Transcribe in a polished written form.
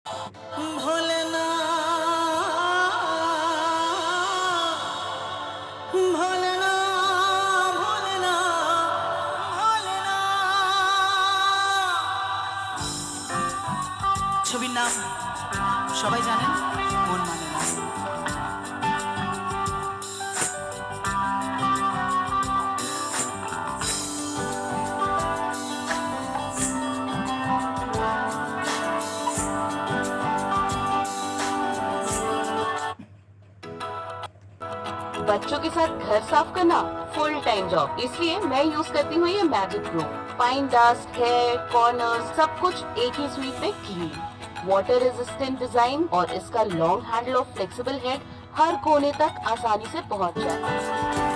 ভোলেনা ভোলেনা ভোলেনা ভোলেনা। ছবির নাম সবাই জানেন, মন মানে না। बच्चों के साथ घर साफ करना फुल टाइम जॉब, इसलिए मैं यूज करती हूँ ये magic pro. Fine dust, hair, corners, सब कुछ एक ही स्वीप में क्लीन। वाटर रेजिस्टेंट डिजाइन और इसका लॉन्ग हैंडल और फ्लेक्सिबल हेड हर कोने तक आसानी से पहुंच जाता है।